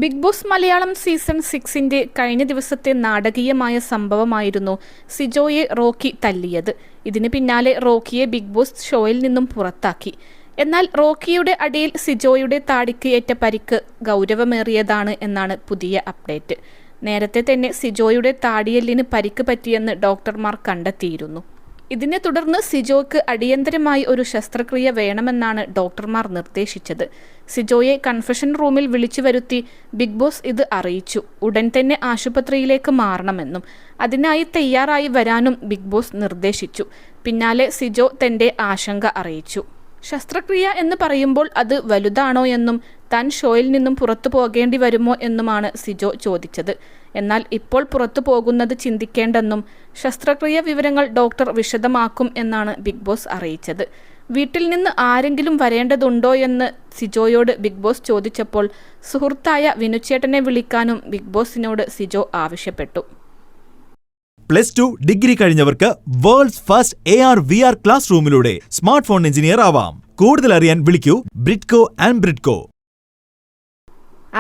Big boss Malayalam season 6 കഴിഞ്ഞ ദിവസത്തെ നാടകീയമായ സംഭവമായിരുന്നു സിജോയെ റോക്കി തല്ലിയത്. ഇതിന് പിന്നാലെ റോക്കിയെ ബിഗ് ബോസ് ഷോയിൽ നിന്നും പുറത്താക്കി. എന്നാൽ റോക്കിയുടെ അടിയിൽ സിജോയുടെ താടിക്ക് ഏറ്റ പരിക്ക് ഗൗരവമേറിയതാണ് എന്നാണ് പുതിയ അപ്ഡേറ്റ്. നേരത്തെ തന്നെ സിജോയുടെ താടിയെല്ലിന് പരിക്ക് പറ്റിയെന്ന് ഡോക്ടർമാർ കണ്ടെത്തിയിരുന്നു. ഇതിനെ തുടർന്ന് സിജോയ്ക്ക് അടിയന്തരമായി ഒരു ശസ്ത്രക്രിയ വേണമെന്നാണ് ഡോക്ടർമാർ നിർദ്ദേശിച്ചത്. സിജോയെ കൺഫഷൻ റൂമിൽ വിളിച്ചു വരുത്തി ബിഗ് ബോസ് ഇത് അറിയിച്ചു. ഉടൻ തന്നെ ആശുപത്രിയിലേക്ക് മാറണമെന്നും അതിനായി തയ്യാറായി വരാനും ബിഗ് ബോസ് നിർദ്ദേശിച്ചു. പിന്നാലെ സിജോ തന്റെ ആശങ്ക അറിയിച്ചു. ശസ്ത്രക്രിയ എന്ന് പറയുമ്പോൾ അത് വലുതാണോ എന്നും താൻ ഷോയിൽ നിന്നും പുറത്തു പോകേണ്ടി വരുമോ എന്നുമാണ് സിജോ ചോദിച്ചത്. എന്നാൽ ഇപ്പോൾ പുറത്തു പോകുന്നത് ചിന്തിക്കേണ്ടെന്നും ശസ്ത്രക്രിയ വിവരങ്ങൾ ഡോക്ടർ വിശദമാക്കും എന്നാണ് ബിഗ് ബോസ് അറിയിച്ചത്. വീട്ടിൽ നിന്ന് ആരെങ്കിലും വരേണ്ടതുണ്ടോ എന്ന് സിജോയോട് ബിഗ് ബോസ് ചോദിച്ചപ്പോൾ സുഹൃത്തായ വിനുചേട്ടനെ വിളിക്കാനും ബിഗ് ബോസിനോട് സിജോ ആവശ്യപ്പെട്ടു. +2 ഡിഗ്രി കഴിഞ്ഞവർക്ക് വേൾഡ്സ് ഫസ്റ്റ് AR/VR ക്ലാസ് റൂമിലൂടെ സ്മാർട്ട് ഫോൺ എഞ്ചിനീയർ ആവാം. കൂടുതൽ അറിയാൻ വിളിക്കൂ ബ്രിഡ്കോ ആൻഡ് ബ്രിഡ്കോ.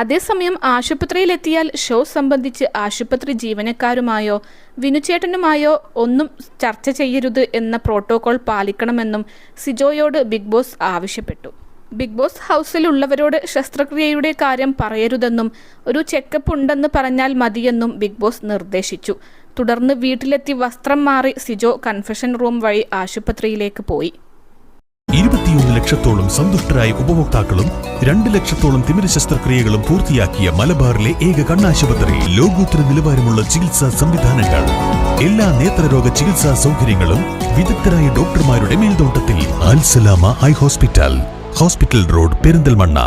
അതേസമയം ആശുപത്രിയിലെത്തിയാൽ ഷോ സംബന്ധിച്ച് ആശുപത്രി ജീവനക്കാരുമായോ വിനുചേട്ടനുമായോ ഒന്നും ചർച്ച ചെയ്യരുത് എന്ന പ്രോട്ടോകോൾ പാലിക്കണമെന്നും സിജോയോട് ബിഗ് ബോസ് ആവശ്യപ്പെട്ടു. ബിഗ് ബോസ് ഹൗസിലുള്ളവരോട് ശസ്ത്രക്രിയയുടെ കാര്യം പറയരുതെന്നും ഒരു ചെക്കപ്പ് ഉണ്ടെന്ന് പറഞ്ഞാൽ മതിയെന്നും ബിഗ് ബോസ് നിർദ്ദേശിച്ചു. തുടർന്ന് വീട്ടിലെത്തി വസ്ത്രം മാറി സിജോ കൺഫഷൻ റൂം വഴി ആശുപത്രിയിലേക്ക് പോയി. 21 ലക്ഷത്തോളം സന്തുഷ്ടരായ ഉപഭോക്താക്കളും 2 ലക്ഷത്തോളം തിമിര ശസ്ത്രക്രിയകളും പൂർത്തിയാക്കിയ മലബാറിലെ ഏക കണ്ണാശുപത്രി. ലോകോത്തര നിലവാരമുള്ള ചികിത്സാ സംവിധാനങ്ങൾ, എല്ലാ നേത്രരോഗ ചികിത്സാ സൗകര്യങ്ങളും വിദഗ്ധരായ ഡോക്ടർമാരുടെ മേൽനോട്ടത്തിൽ. Al Salama high hospital, hospital road, Perinthalmanna.